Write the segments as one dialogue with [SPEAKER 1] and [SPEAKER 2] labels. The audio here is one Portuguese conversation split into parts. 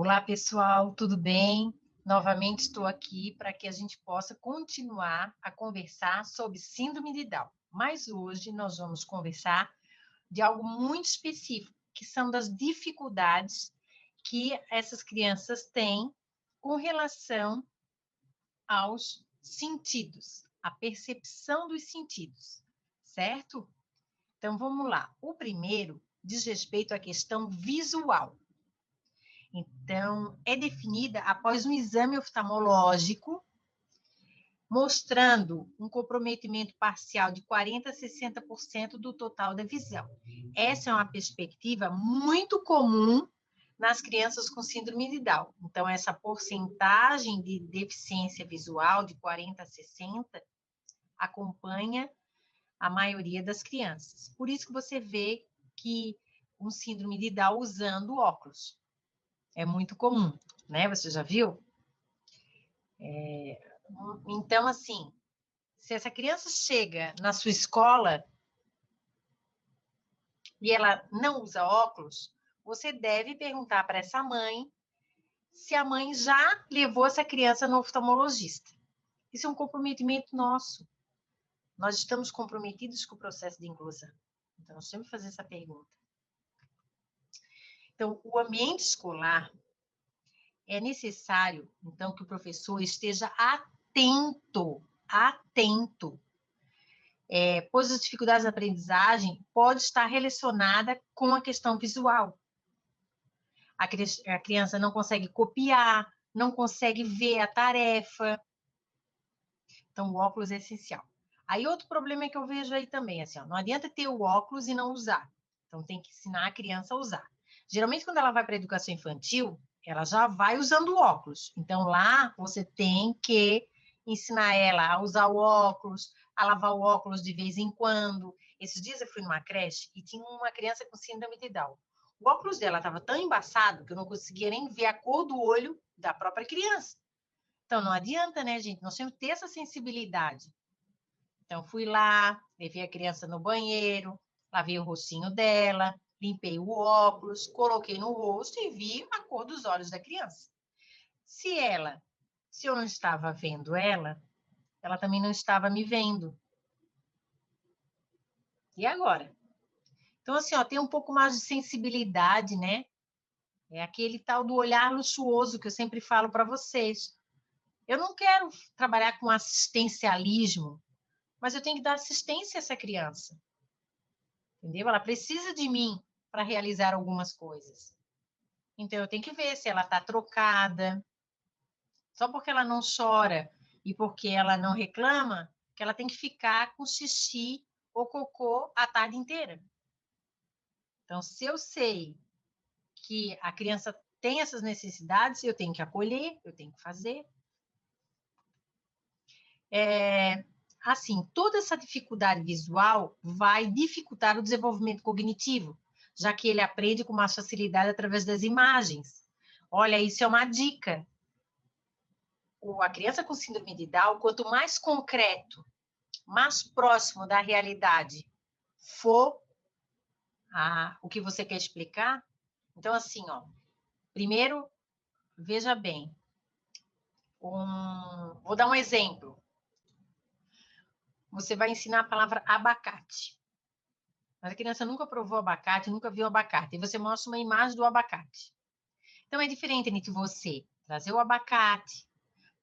[SPEAKER 1] Olá, pessoal, tudo bem? Novamente estou aqui para que a gente possa continuar a conversar sobre síndrome de Down. Mas hoje nós vamos conversar de algo muito específico, que são das dificuldades que essas crianças têm com relação aos sentidos, a percepção dos sentidos, certo? Então vamos lá. O primeiro diz respeito à questão visual. Então, é definida após um exame oftalmológico, mostrando um comprometimento parcial de 40% a 60% do total da visão. Essa é uma perspectiva muito comum nas crianças com síndrome de Down. Então, essa porcentagem de deficiência visual de 40% a 60% acompanha a maioria das crianças. Por isso que você vê que um síndrome de Down usando óculos. É muito comum, né? Você já viu? Então, assim, se essa criança chega na sua escola e ela não usa óculos, você deve perguntar para essa mãe se a mãe já levou essa criança no oftalmologista. Isso é um comprometimento nosso. Nós estamos comprometidos com o processo de inclusão. Então, nós temos que fazer essa pergunta. Então, o ambiente escolar é necessário, então, que o professor esteja atento, pois as dificuldades da aprendizagem podem estar relacionadas com a questão visual. A criança não consegue copiar, não consegue ver a tarefa. Então, o óculos é essencial. Aí, outro problema que eu vejo aí também, assim, ó, não adianta ter o óculos e não usar. Então, tem que ensinar a criança a usar. Geralmente, quando ela vai para a educação infantil, ela já vai usando o óculos. Então, lá, você tem que ensinar ela a usar o óculos, a lavar o óculos de vez em quando. Esses dias eu fui numa creche e tinha uma criança com síndrome de Down. O óculos dela estava tão embaçado que eu não conseguia nem ver a cor do olho da própria criança. Então, não adianta, né, gente? Nós temos que ter essa sensibilidade. Então, fui lá, levei a criança no banheiro, lavei o rostinho dela, limpei o óculos, coloquei no rosto e vi a cor dos olhos da criança. Se eu não estava vendo ela, ela também não estava me vendo. E agora? Então, assim, ó, tem um pouco mais de sensibilidade, né? É aquele tal do olhar luxuoso que eu sempre falo para vocês. Eu não quero trabalhar com assistencialismo, mas eu tenho que dar assistência a essa criança. Entendeu? Ela precisa de mim para realizar algumas coisas. Então, eu tenho que ver se ela está trocada. Só porque ela não chora e porque ela não reclama, que ela tem que ficar com xixi ou cocô a tarde inteira. Então, se eu sei que a criança tem essas necessidades, eu tenho que acolher, eu tenho que fazer. Assim, toda essa dificuldade visual vai dificultar o desenvolvimento cognitivo, já que ele aprende com mais facilidade através das imagens. Olha, isso é uma dica. A criança com síndrome de Down, quanto mais concreto, mais próximo da realidade for o que você quer explicar, então assim, ó, primeiro, veja bem, vou dar um exemplo. Você vai ensinar a palavra abacate. Mas a criança nunca provou abacate, nunca viu abacate. E você mostra uma imagem do abacate. Então, é diferente entre você trazer o abacate,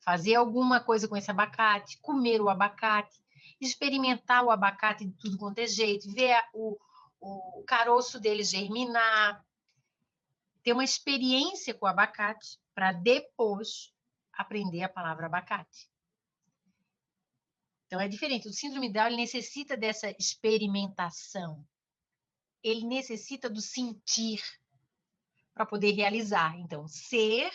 [SPEAKER 1] fazer alguma coisa com esse abacate, comer o abacate, experimentar o abacate de tudo quanto é jeito, ver o caroço dele germinar, ter uma experiência com o abacate para depois aprender a palavra abacate. Então, é diferente. O síndrome de Down ele necessita dessa experimentação. Ele necessita do sentir para poder realizar. Então, ser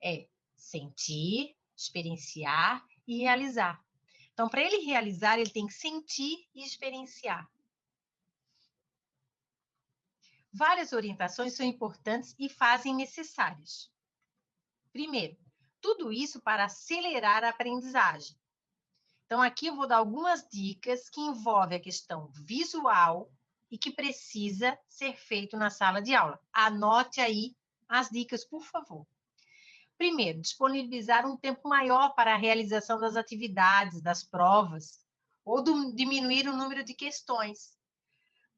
[SPEAKER 1] é sentir, experienciar e realizar. Então, para ele realizar, ele tem que sentir e experienciar. Várias orientações são importantes e fazem necessárias. Primeiro, tudo isso para acelerar a aprendizagem. Então, aqui eu vou dar algumas dicas que envolvem a questão visual e que precisa ser feito na sala de aula. Anote aí As dicas, por favor. Primeiro, disponibilizar um tempo maior para a realização das atividades, das provas, ou diminuir o número de questões,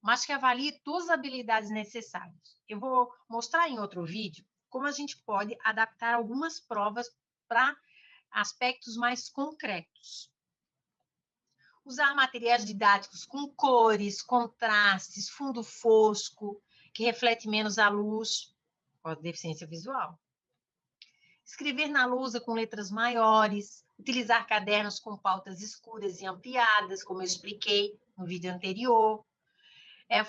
[SPEAKER 1] mas que avalie todas as habilidades necessárias. Eu vou mostrar em outro vídeo como a gente pode adaptar algumas provas para aspectos mais concretos. Usar materiais didáticos com cores, contrastes, fundo fosco, que reflete menos a luz, com a deficiência visual. Escrever na lousa com letras maiores, utilizar cadernos com pautas escuras e ampliadas, como eu expliquei no vídeo anterior.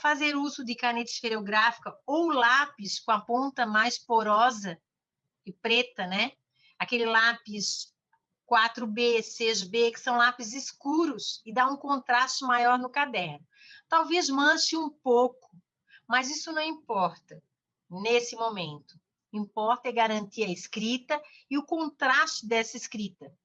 [SPEAKER 1] Fazer uso de caneta esferográfica ou lápis com a ponta mais porosa e preta, né? Aquele lápis 4B, 6B, que são lápis escuros e dá um contraste maior no caderno. Talvez manche um pouco, mas isso não importa nesse momento. Importa é garantir a escrita e o contraste dessa escrita.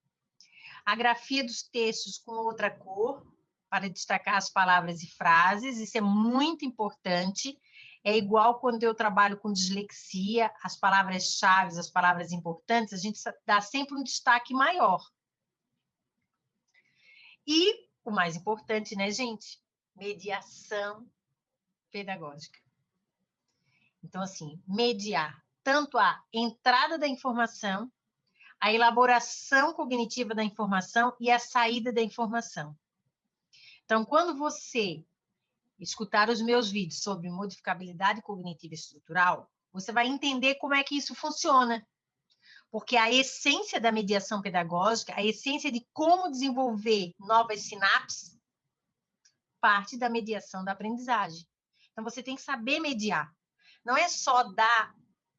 [SPEAKER 1] A grafia dos textos com outra cor, para destacar as palavras e frases, isso é muito importante. É igual quando eu trabalho com dislexia, as palavras-chave, as palavras importantes, a gente dá sempre um destaque maior. E o mais importante, né, gente? Mediação pedagógica. Então, assim, mediar tanto a entrada da informação, a elaboração cognitiva da informação e a saída da informação. Então, quando você escutar os meus vídeos sobre modificabilidade cognitiva estrutural, você vai entender como é que isso funciona. Porque a essência da mediação pedagógica, a essência de como desenvolver novas sinapses, parte da mediação da aprendizagem. Então, você tem que saber mediar. Não é só dar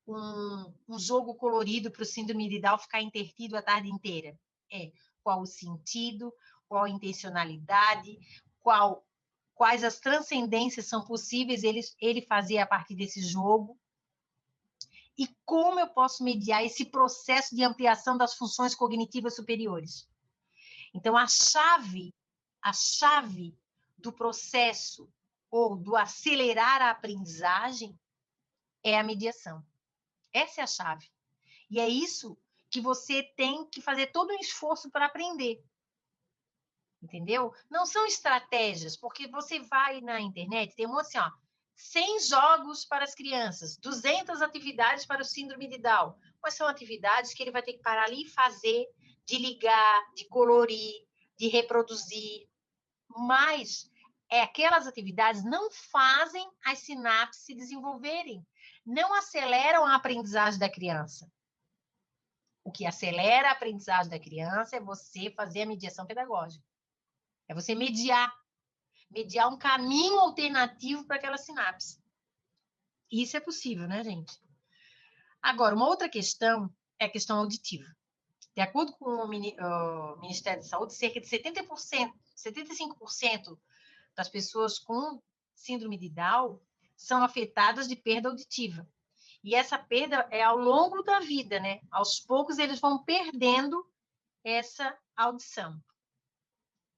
[SPEAKER 1] um jogo colorido para o síndrome de Down ficar intertido a tarde inteira. Qual o sentido, qual a intencionalidade, quais as transcendências são possíveis ele fazer a partir desse jogo, e como eu posso mediar esse processo de ampliação das funções cognitivas superiores. Então, a chave do processo ou do acelerar a aprendizagem é a mediação. Essa é a chave. E é isso que você tem que fazer todo um esforço para aprender. Entendeu? Não são estratégias, porque você vai na internet, tem um monte assim, ó, 100 jogos para as crianças, 200 atividades para o síndrome de Down. Mas são atividades que ele vai ter que parar ali e fazer, de ligar, de colorir, de reproduzir. Mas aquelas atividades não fazem as sinapses se desenvolverem, não aceleram a aprendizagem da criança. O que acelera a aprendizagem da criança é você fazer a mediação pedagógica. É você mediar um caminho alternativo para aquela sinapse. Isso é possível, né, gente? Agora, uma outra questão é a questão auditiva. De acordo com o Ministério da Saúde, cerca de 70%, 75% das pessoas com síndrome de Down são afetadas de perda auditiva. E essa perda é ao longo da vida, né? Aos poucos eles vão perdendo essa audição.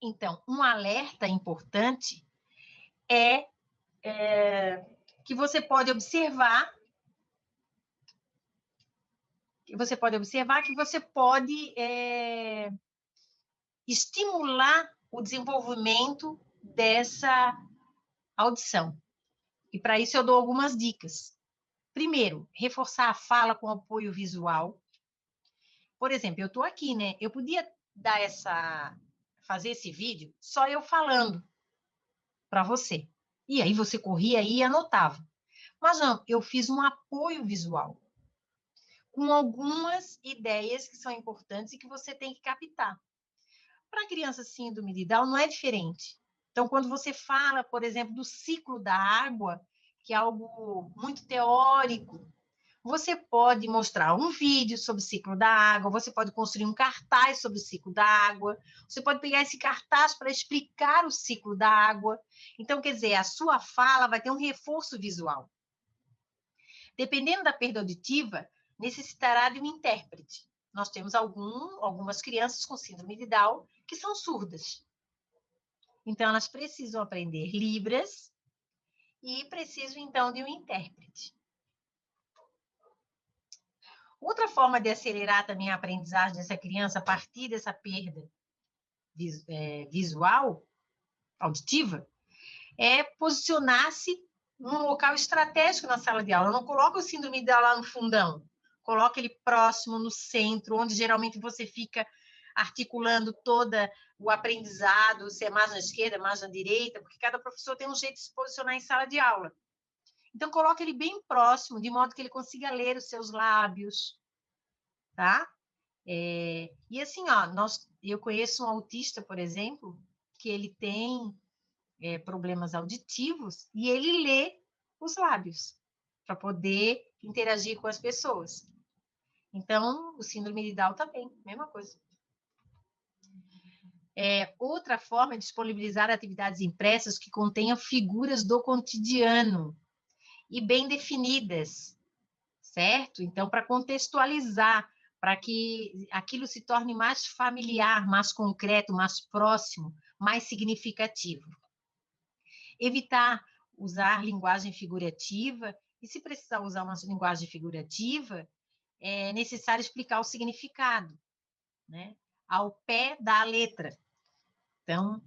[SPEAKER 1] Então, um alerta importante é que você pode observar que você pode estimular o desenvolvimento dessa audição. E para isso eu dou algumas dicas. Primeiro, reforçar a fala com apoio visual. Por exemplo, eu estou aqui, né? Eu podia fazer esse vídeo só eu falando para você. E aí você corria aí e anotava. Mas não, eu fiz um apoio visual com algumas ideias que são importantes e que você tem que captar. Para a criança síndrome de Down não é diferente. Então, quando você fala, por exemplo, do ciclo da água, que é algo muito teórico, você pode mostrar um vídeo sobre o ciclo da água, você pode construir um cartaz sobre o ciclo da água, você pode pegar esse cartaz para explicar o ciclo da água. Então, quer dizer, a sua fala vai ter um reforço visual. Dependendo da perda auditiva, necessitará de um intérprete. Nós temos algumas crianças com síndrome de Down que são surdas. Então, elas precisam aprender Libras e precisam, então, de um intérprete. Outra forma de acelerar também a aprendizagem dessa criança a partir dessa perda visual, auditiva, é posicionar-se num local estratégico na sala de aula. Não coloca o síndrome de Down lá no fundão. Coloca ele próximo, no centro, onde geralmente você fica articulando todo o aprendizado, se é mais na esquerda, mais na direita, porque cada professor tem um jeito de se posicionar em sala de aula. Então, coloca ele bem próximo, de modo que ele consiga ler os seus lábios, tá? E assim, ó, eu conheço um autista, por exemplo, que ele tem problemas auditivos e ele lê os lábios para poder interagir com as pessoas. Então, o síndrome de Down também, mesma coisa. Outra forma é disponibilizar atividades impressas que contenham figuras do cotidiano e bem definidas, certo? Então, para contextualizar, para que aquilo se torne mais familiar, mais concreto, mais próximo, mais significativo. Evitar usar linguagem figurativa, e se precisar usar uma linguagem figurativa, é necessário explicar o significado, né? Ao pé da letra. Então,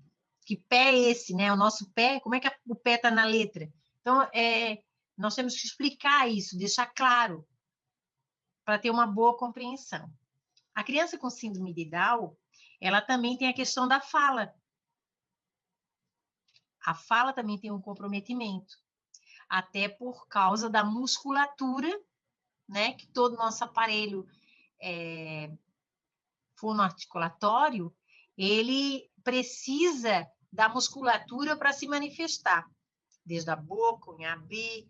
[SPEAKER 1] que pé é esse, né? O nosso pé, como é que o pé está na letra? Então, nós temos que explicar isso, deixar claro, para ter uma boa compreensão. A criança com síndrome de Down, ela também tem a questão da fala. A fala também tem um comprometimento, até por causa da musculatura, né? Que todo o nosso aparelho fonoarticulatório, ele precisa da musculatura para se manifestar, desde a boca, em abrir,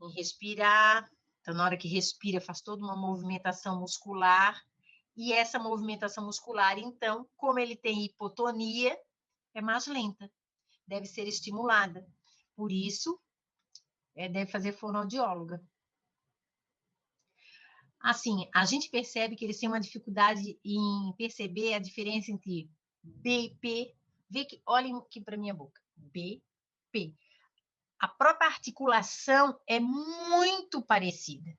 [SPEAKER 1] em respirar. Então, na hora que respira, faz toda uma movimentação muscular, e essa movimentação muscular, então, como ele tem hipotonia, é mais lenta, deve ser estimulada. Por isso, deve fazer fonoaudióloga. Assim, a gente percebe que eles têm uma dificuldade em perceber a diferença entre B e P. Olhem aqui para minha boca. B, P. A própria articulação é muito parecida.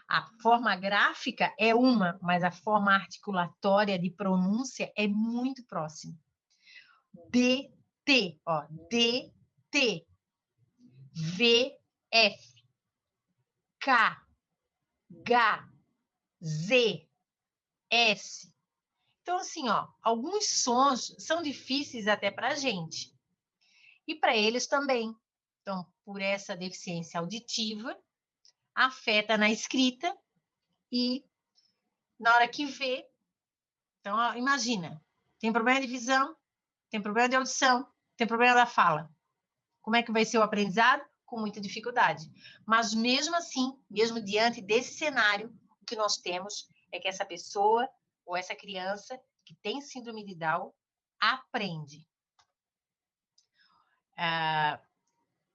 [SPEAKER 1] A forma gráfica é uma, mas a forma articulatória de pronúncia é muito próxima. D, T, ó. D, T. V, F. K, H, Z, S. Então, assim, ó, alguns sons são difíceis até para a gente. E para eles também. Então, por essa deficiência auditiva, afeta na escrita e na hora que vê. Então, ó, imagina, tem problema de visão, tem problema de audição, tem problema da fala. Como é que vai ser o aprendizado? Com muita dificuldade. Mas mesmo assim, mesmo diante desse cenário, o que nós temos é que essa pessoa ou essa criança que tem síndrome de Down aprende.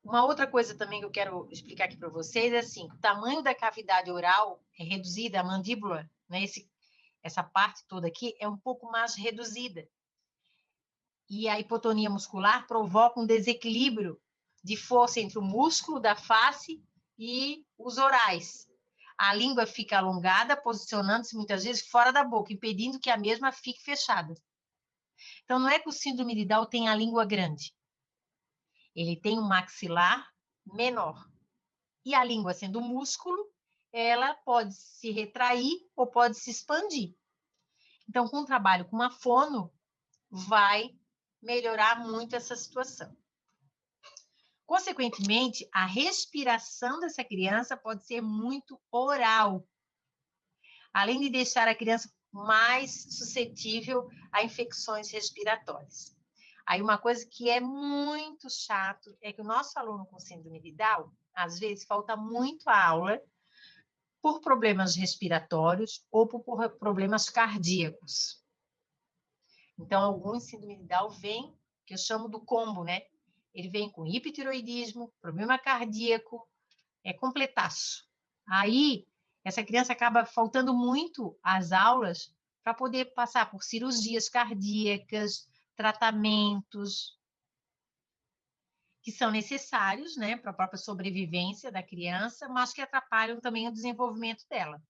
[SPEAKER 1] Uma outra coisa também que eu quero explicar aqui para vocês é assim, o tamanho da cavidade oral é reduzida, a mandíbula, né, essa parte toda aqui é um pouco mais reduzida. E a hipotonia muscular provoca um desequilíbrio de força entre o músculo da face e os orais. A língua fica alongada, posicionando-se muitas vezes fora da boca, impedindo que a mesma fique fechada. Então, não é que o síndrome de Down tem a língua grande. Ele tem um maxilar menor. E a língua, sendo músculo, ela pode se retrair ou pode se expandir. Então, com o trabalho com uma fono, vai melhorar muito essa situação. Consequentemente, a respiração dessa criança pode ser muito oral, além de deixar a criança mais suscetível a infecções respiratórias. Aí, uma coisa que é muito chato é que o nosso aluno com síndrome de Down, às vezes, falta muito a aula por problemas respiratórios ou por problemas cardíacos. Então, alguns síndrome de Down vêm, que eu chamo do combo, né? Ele vem com hipertiroidismo, problema cardíaco, completaço. Aí, essa criança acaba faltando muito às aulas para poder passar por cirurgias cardíacas, tratamentos. que são necessários, né, para a própria sobrevivência da criança, mas que atrapalham também o desenvolvimento dela.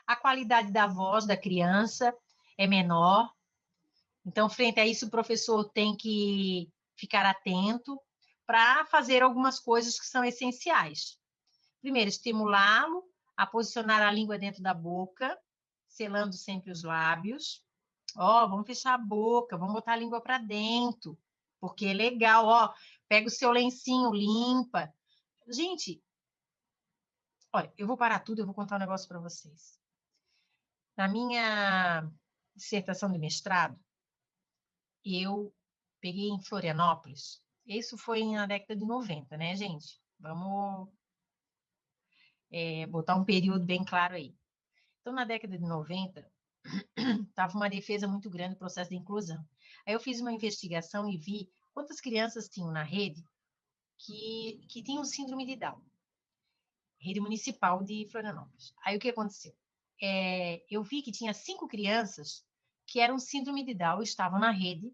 [SPEAKER 1] A qualidade da voz da criança é menor, então, frente a isso, o professor tem que ficar atento para fazer algumas coisas que são essenciais. Primeiro, estimulá-lo a posicionar a língua dentro da boca, selando sempre os lábios. Ó, vamos fechar a boca, vamos botar a língua para dentro, porque é legal, ó, pega o seu lencinho, limpa. Gente, olha, eu vou parar tudo, eu vou contar um negócio para vocês. Na minha dissertação de mestrado, eu peguei em Florianópolis. Isso foi na década de 90, né, gente? Vamos botar um período bem claro aí. Então, na década de 90, estava uma defesa muito grande do processo de inclusão. Aí eu fiz uma investigação e vi quantas crianças tinham na rede que tinham síndrome de Down, rede municipal de Florianópolis. Aí o que aconteceu? Eu vi que tinha 5 crianças que eram síndrome de Down e estavam na rede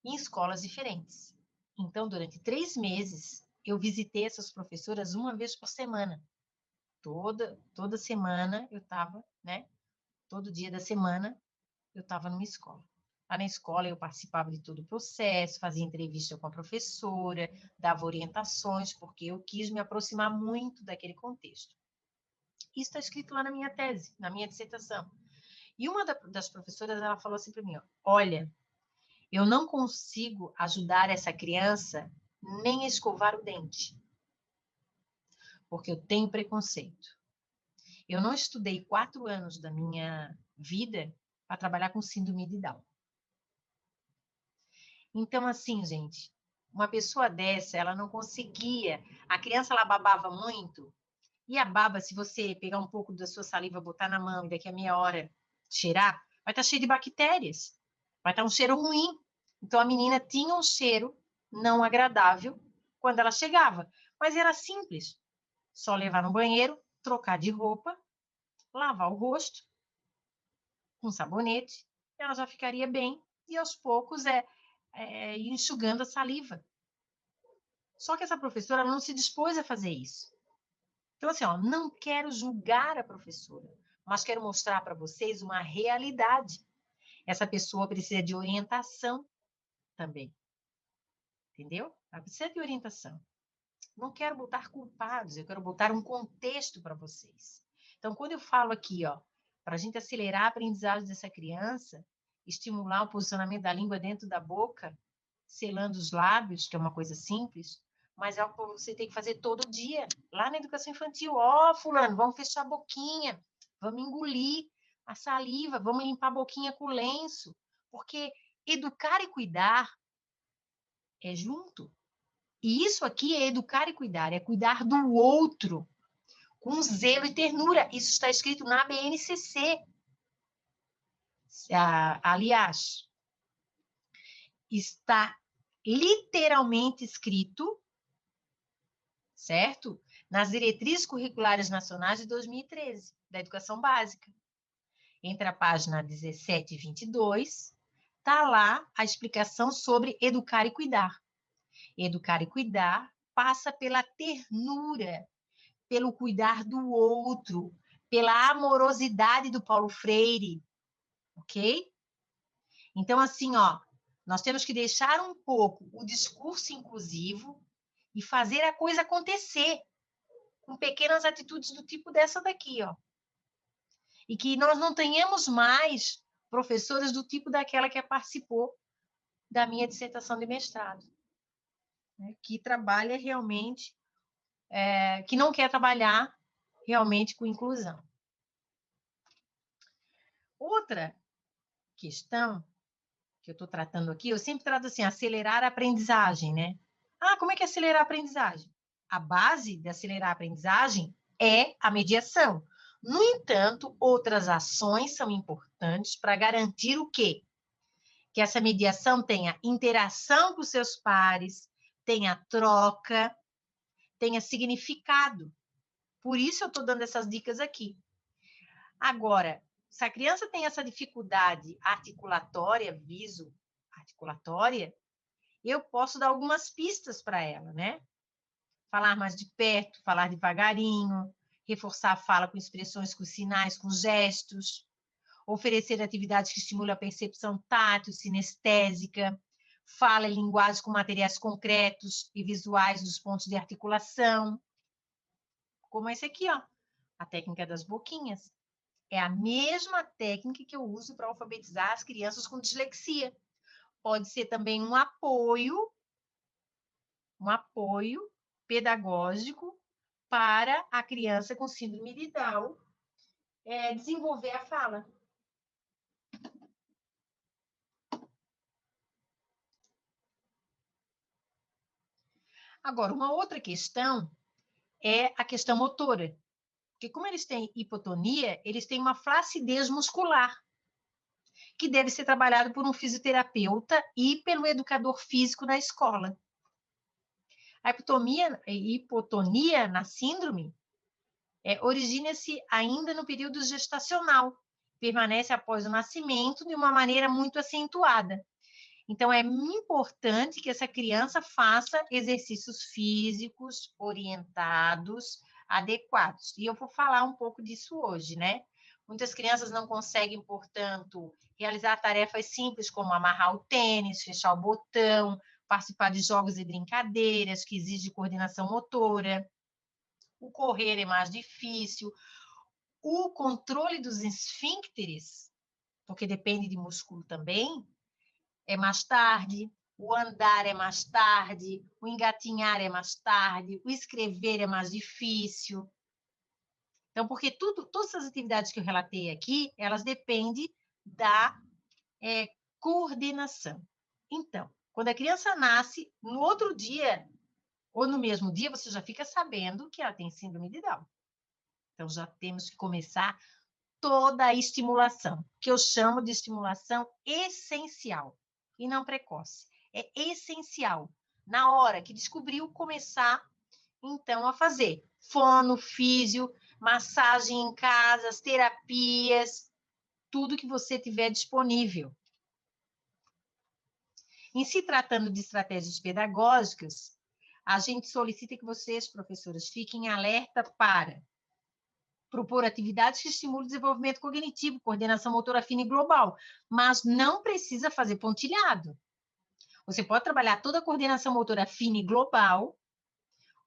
[SPEAKER 1] em escolas diferentes. Então, durante 3 meses, eu visitei essas professoras uma vez por semana. Toda semana eu estava, né? Todo dia da semana eu estava numa escola. Lá na escola eu participava de todo o processo, fazia entrevista com a professora, dava orientações, porque eu quis me aproximar muito daquele contexto. Isso está escrito lá na minha tese, na minha dissertação. E uma das professoras, ela falou assim para mim, ó, olha, eu não consigo ajudar essa criança nem a escovar o dente, porque eu tenho preconceito. Eu não estudei 4 anos da minha vida para trabalhar com síndrome de Down. Então, assim, gente, uma pessoa dessa, ela não conseguia. A criança, ela babava muito. E a baba, se você pegar um pouco da sua saliva, botar na mão e daqui a meia hora cheirar, vai estar cheio de bactérias. Vai estar um cheiro ruim. Então, a menina tinha um cheiro não agradável quando ela chegava. Mas era simples. Só levar no banheiro, trocar de roupa, lavar o rosto com sabonete, ela já ficaria bem. E aos poucos ir enxugando a saliva. Só que essa professora ela não se dispôs a fazer isso. Então, assim, ó, não quero julgar a professora, mas quero mostrar para vocês uma realidade. Essa pessoa precisa de orientação também. Entendeu? Ela precisa de orientação. Não quero botar culpados, eu quero botar um contexto para vocês. Então, quando eu falo aqui, ó, para a gente acelerar a aprendizagem dessa criança, estimular o posicionamento da língua dentro da boca, selando os lábios, que é uma coisa simples, mas é algo que você tem que fazer todo dia, lá na educação infantil. Ó, fulano, vamos fechar a boquinha, vamos engolir a saliva, vamos limpar a boquinha com o lenço, porque educar e cuidar é junto. E isso aqui é educar e cuidar, é cuidar do outro com zelo e ternura. Isso está escrito na BNCC. Aliás, está literalmente escrito, certo? Nas diretrizes curriculares nacionais de 2013, da educação básica. Entre a página 17 e 22, está lá a explicação sobre educar e cuidar. Educar e cuidar passa pela ternura, pelo cuidar do outro, pela amorosidade do Paulo Freire, ok? Então, assim, ó, nós temos que deixar um pouco o discurso inclusivo e fazer a coisa acontecer com pequenas atitudes do tipo dessa daqui, ó. E que nós não tenhamos mais professoras do tipo daquela que participou da minha dissertação de mestrado, né? Que trabalha realmente, que não quer trabalhar realmente com inclusão. Outra questão que eu estou tratando aqui, eu sempre trato assim, acelerar a aprendizagem, né? Ah, como é que é acelerar a aprendizagem? A base de acelerar a aprendizagem é a mediação. No entanto, outras ações são importantes para garantir o quê? Que essa mediação tenha interação com seus pares, tenha troca, tenha significado. Por isso eu estou dando essas dicas aqui. Agora, se a criança tem essa dificuldade articulatória, viso-articulatória, eu posso dar algumas pistas para ela, né? Falar mais de perto, falar devagarinho, reforçar a fala com expressões, com sinais, com gestos, oferecer atividades que estimulam a percepção tátil, sinestésica, fala e linguagem com materiais concretos e visuais dos pontos de articulação, como esse aqui, ó, a técnica das boquinhas. É a mesma técnica que eu uso para alfabetizar as crianças com dislexia. Pode ser também um apoio pedagógico para a criança com síndrome de Down desenvolver a fala. Agora, uma outra questão é a questão motora. Porque como eles têm hipotonia, eles têm uma flacidez muscular, que deve ser trabalhado por um fisioterapeuta e pelo educador físico da escola. A hipotonia na síndrome origina-se ainda no período gestacional, permanece após o nascimento de uma maneira muito acentuada. Então, é importante que essa criança faça exercícios físicos orientados, adequados. E eu vou falar um pouco disso hoje, né? Muitas crianças não conseguem, portanto, realizar tarefas simples como amarrar o tênis, fechar o botão, participar de jogos e brincadeiras que exigem coordenação motora. O correr é mais difícil. O controle dos esfíncteres, porque depende de músculo também, é mais tarde. O andar é mais tarde. O engatinhar é mais tarde. O escrever é mais difícil. Então, porque todas as atividades que eu relatei aqui, elas dependem da coordenação. Então, quando a criança nasce, no outro dia, ou no mesmo dia, você já fica sabendo que ela tem síndrome de Down. Então, já temos que começar toda a estimulação, que eu chamo de estimulação essencial, e não precoce. É essencial. Na hora que descobriu, começar, então, a fazer fono, físio, massagem em casa, as terapias, tudo que você tiver disponível. Em se tratando de estratégias pedagógicas, a gente solicita que vocês, professoras, fiquem alerta para propor atividades que estimulam o desenvolvimento cognitivo, coordenação motora fina e global, mas não precisa fazer pontilhado. Você pode trabalhar toda a coordenação motora fina e global,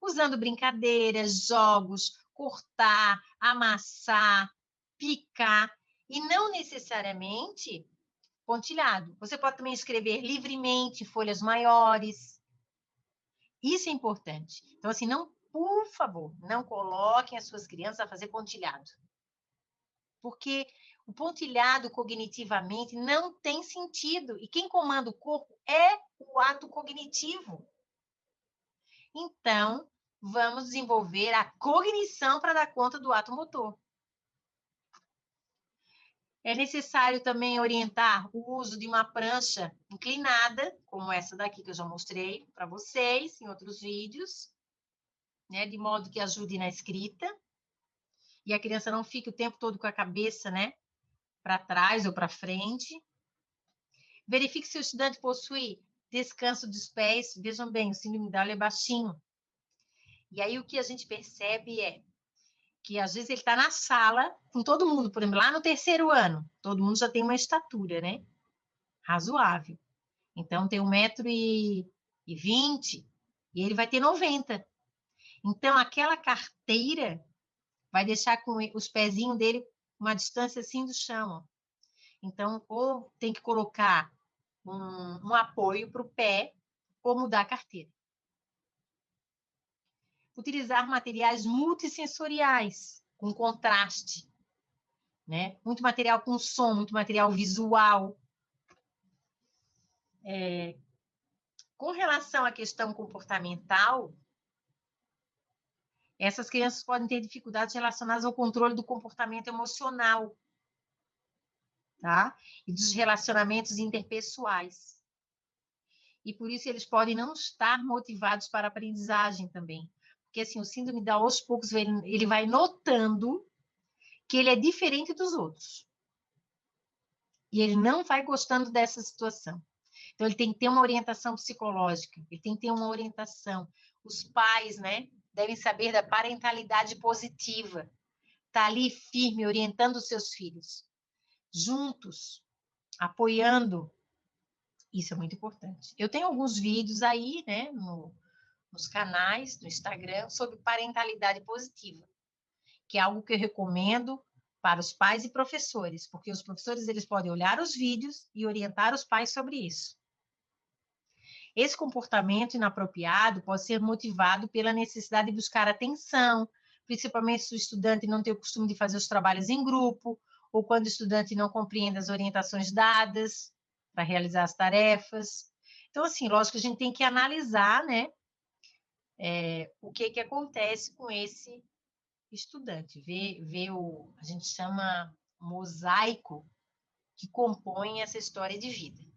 [SPEAKER 1] usando brincadeiras, jogos, cortar, amassar, picar, e não necessariamente pontilhado. Você pode também escrever livremente, folhas maiores. Isso é importante. Então, assim, não, por favor, não coloquem as suas crianças a fazer pontilhado. Porque o pontilhado cognitivamente não tem sentido. E quem comanda o corpo é o ato cognitivo. Então, vamos desenvolver a cognição para dar conta do ato motor. É necessário também orientar o uso de uma prancha inclinada, como essa daqui que eu já mostrei para vocês em outros vídeos, né, de modo que ajude na escrita. E a criança não fique o tempo todo com a cabeça, né, para trás ou para frente. Verifique se o estudante possui descanso dos pés. Vejam bem, o síndrome de Down é baixinho. E aí o que a gente percebe é que às vezes ele está na sala com todo mundo, por exemplo, lá no terceiro ano, todo mundo já tem uma estatura, né? Razoável. Então tem 1,20 m e ele vai ter 90. Então aquela carteira vai deixar com os pezinhos dele uma distância assim do chão. Ó. Então, ou tem que colocar um apoio para o pé, ou mudar a carteira. Utilizar materiais multissensoriais, com contraste. Né? Muito material com som, muito material visual. Com relação à questão comportamental, essas crianças podem ter dificuldades relacionadas ao controle do comportamento emocional, tá? E dos relacionamentos interpessoais. E por isso eles podem não estar motivados para a aprendizagem também. Porque assim, o síndrome de Down, aos poucos, ele vai notando que ele é diferente dos outros. E ele não vai gostando dessa situação. Então, ele tem que ter uma orientação psicológica, ele tem que ter uma orientação. Os pais, né, devem saber da parentalidade positiva. Tá ali firme, orientando os seus filhos. Juntos, apoiando. Isso é muito importante. Eu tenho alguns vídeos aí, né, nos canais, no Instagram, sobre parentalidade positiva, que é algo que eu recomendo para os pais e professores, porque os professores eles podem olhar os vídeos e orientar os pais sobre isso. Esse comportamento inapropriado pode ser motivado pela necessidade de buscar atenção, principalmente se o estudante não tem o costume de fazer os trabalhos em grupo, ou quando o estudante não compreende as orientações dadas para realizar as tarefas. Então, assim, lógico que a gente tem que analisar, né, o que acontece com esse estudante, ver a gente chama mosaico que compõe essa história de vida.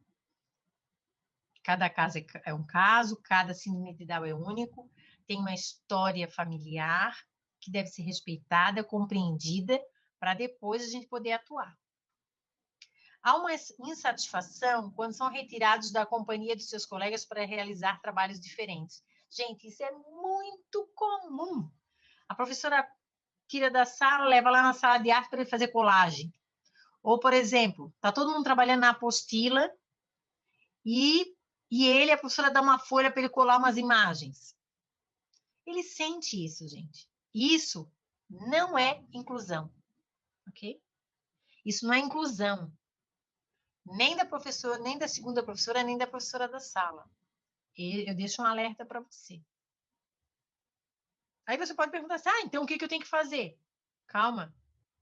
[SPEAKER 1] Cada caso é um caso, cada síndrome de Down é único, tem uma história familiar que deve ser respeitada, compreendida, para depois a gente poder atuar. Há uma insatisfação quando são retirados da companhia de seus colegas para realizar trabalhos diferentes. Gente, isso é muito comum. A professora tira da sala, leva lá na sala de arte para ele fazer colagem. Ou, por exemplo, está todo mundo trabalhando na apostila e a professora dá uma folha para ele colar umas imagens. Ele sente isso, gente. Isso não é inclusão, ok? Isso não é inclusão. Nem da professora, nem da segunda professora, nem da professora da sala. Eu deixo um alerta para você. Aí você pode perguntar assim, então o que eu tenho que fazer? Calma,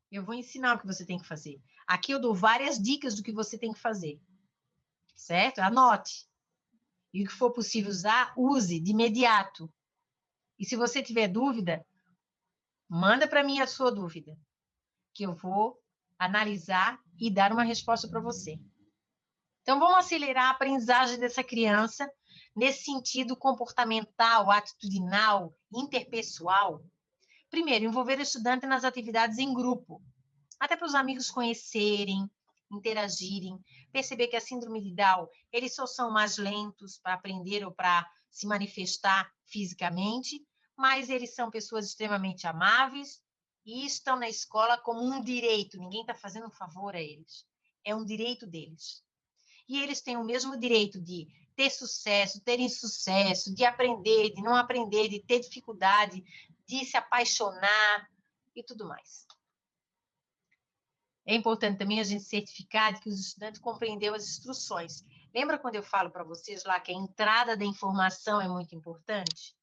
[SPEAKER 1] eu vou ensinar o que você tem que fazer. Aqui eu dou várias dicas do que você tem que fazer. Certo? Anote. E o que for possível usar, use de imediato. E se você tiver dúvida, manda para mim a sua dúvida, que eu vou analisar e dar uma resposta para você. Então, vamos acelerar a aprendizagem dessa criança nesse sentido comportamental, atitudinal, interpessoal. Primeiro, envolver o estudante nas atividades em grupo, até para os amigos conhecerem, interagirem, perceber que a síndrome de Down, eles só são mais lentos para aprender ou para se manifestar fisicamente, mas eles são pessoas extremamente amáveis e estão na escola como um direito, ninguém está fazendo um favor a eles, é um direito deles. E eles têm o mesmo direito de ter sucesso, terem sucesso, de aprender, de não aprender, de ter dificuldade, de se apaixonar e tudo mais. É importante também a gente certificar de que os estudantes compreenderam as instruções. Lembra quando eu falo para vocês lá que a entrada da informação é muito importante?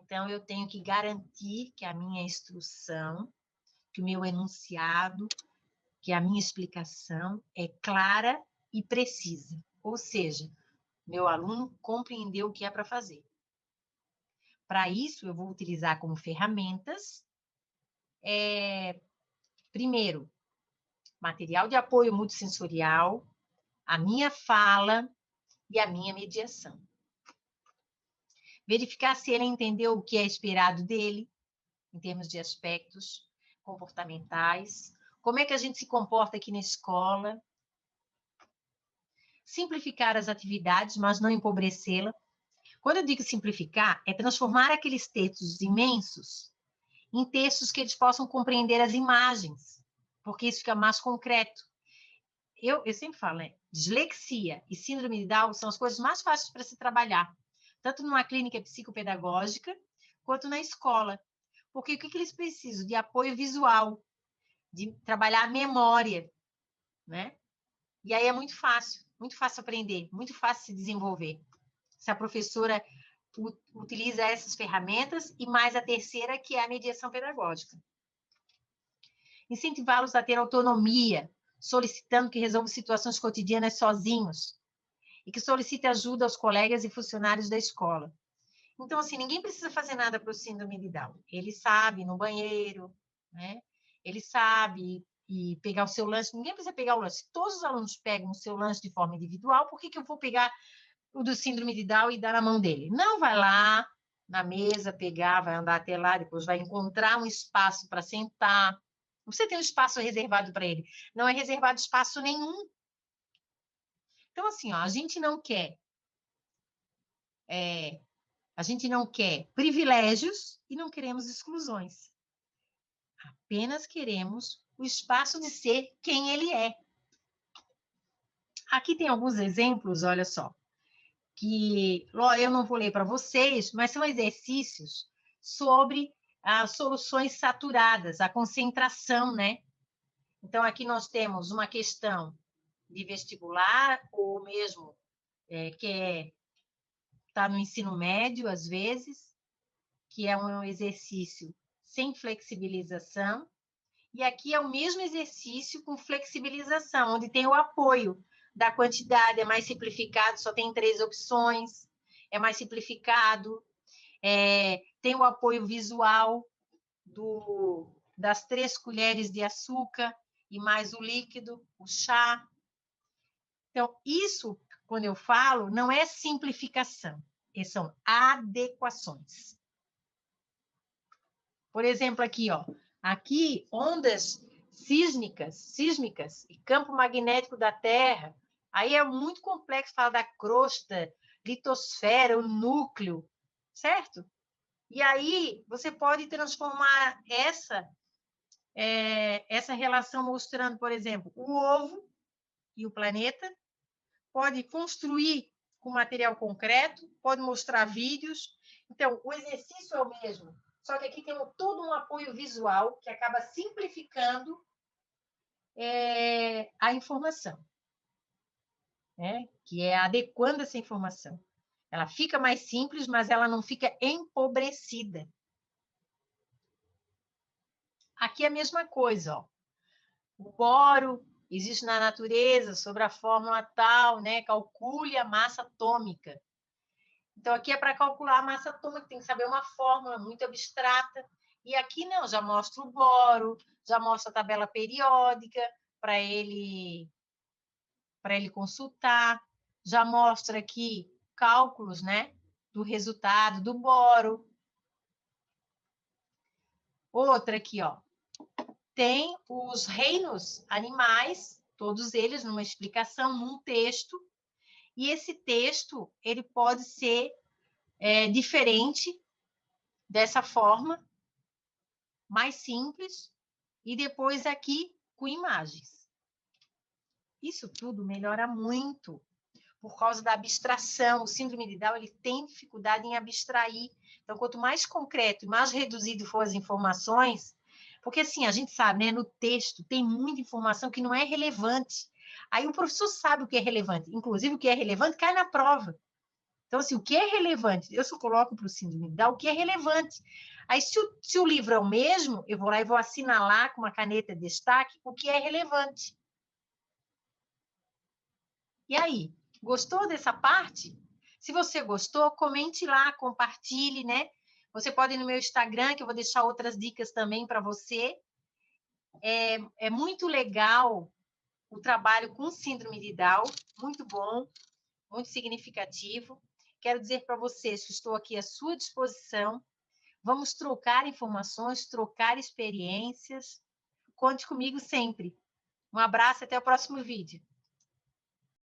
[SPEAKER 1] Então, eu tenho que garantir que a minha instrução, que o meu enunciado, que a minha explicação é clara e precisa. Ou seja, meu aluno compreendeu o que é para fazer. Para isso, eu vou utilizar como ferramentas, primeiro, material de apoio multissensorial, a minha fala e a minha mediação. Verificar se ele entendeu o que é esperado dele, em termos de aspectos comportamentais, como é que a gente se comporta aqui na escola. Simplificar as atividades, mas não empobrecê-la. Quando eu digo simplificar, é transformar aqueles textos imensos em textos que eles possam compreender as imagens, porque isso fica mais concreto. Eu sempre falo, né? Dislexia e síndrome de Down são as coisas mais fáceis para se trabalhar, tanto numa clínica psicopedagógica, quanto na escola. Porque o que eles precisam? De apoio visual, de trabalhar a memória, né? E aí é muito fácil aprender, muito fácil se desenvolver. Se a professora utiliza essas ferramentas e mais a terceira, que é a mediação pedagógica. Incentivá-los a ter autonomia, solicitando que resolvam situações cotidianas sozinhos e que solicite ajuda aos colegas e funcionários da escola. Então, assim, ninguém precisa fazer nada para o síndrome de Down. Ele sabe ir no banheiro, né? Ele sabe e pegar o seu lanche. Ninguém precisa pegar o lanche. Todos os alunos pegam o seu lanche de forma individual. Por que eu vou pegar o do síndrome de Down e dar na mão dele? Não, vai lá na mesa, pegar, vai andar até lá, depois vai encontrar um espaço para sentar. Você tem um espaço reservado para ele. Não é reservado espaço nenhum. Então, assim, ó, a gente não quer privilégios e não queremos exclusões. Apenas queremos o espaço de ser quem ele é. Aqui tem alguns exemplos, olha só, que eu não vou ler para vocês, mas são exercícios sobre as soluções saturadas, a concentração, né? Então, aqui nós temos uma questão de vestibular, ou mesmo que está no ensino médio, às vezes, que é um exercício sem flexibilização, e aqui é o mesmo exercício com flexibilização, onde tem o apoio da quantidade, é mais simplificado, só tem 3 opções, é mais simplificado, tem o apoio visual das 3 colheres de açúcar e mais o líquido, o chá. Então, isso, quando eu falo, não é simplificação, são adequações. Por exemplo, aqui, ó, aqui ondas sísmicas e campo magnético da Terra, aí é muito complexo falar da crosta, litosfera, o núcleo, certo? E aí você pode transformar essa relação mostrando, por exemplo, o ovo e o planeta, pode construir com material concreto, pode mostrar vídeos. Então, o exercício é o mesmo, só que aqui tem todo um apoio visual que acaba simplificando a informação, né? Que é adequando essa informação. Ela fica mais simples, mas ela não fica empobrecida. Aqui é a mesma coisa, ó. O boro existe na natureza sobre a fórmula tal, né? Calcule a massa atômica. Então, aqui é para calcular a massa atômica, tem que saber uma fórmula muito abstrata. E aqui não, já mostra o boro, já mostra a tabela periódica para ele consultar, já mostra aqui cálculos, né, do resultado do boro. Outra aqui, ó, tem os reinos animais, todos eles numa explicação, num texto, e esse texto ele pode ser diferente dessa forma, mais simples, e depois aqui com imagens. Isso tudo melhora muito por causa da abstração. O síndrome de Down ele tem dificuldade em abstrair. Então, quanto mais concreto e mais reduzido for as informações, porque assim, a gente sabe, né, no texto tem muita informação que não é relevante. Aí o professor sabe o que é relevante, inclusive o que é relevante cai na prova. Então, assim, o que é relevante? Eu só coloco para o síndrome de Down o que é relevante. Aí, se o livro é o mesmo, eu vou lá e vou assinalar com uma caneta de destaque o que é relevante. E aí, gostou dessa parte? Se você gostou, comente lá, compartilhe, né? Você pode ir no meu Instagram, que eu vou deixar outras dicas também para você. É muito legal o trabalho com síndrome de Down, muito bom, muito significativo. Quero dizer para vocês que estou aqui à sua disposição. Vamos trocar informações, trocar experiências. Conte comigo sempre. Um abraço e até o próximo vídeo.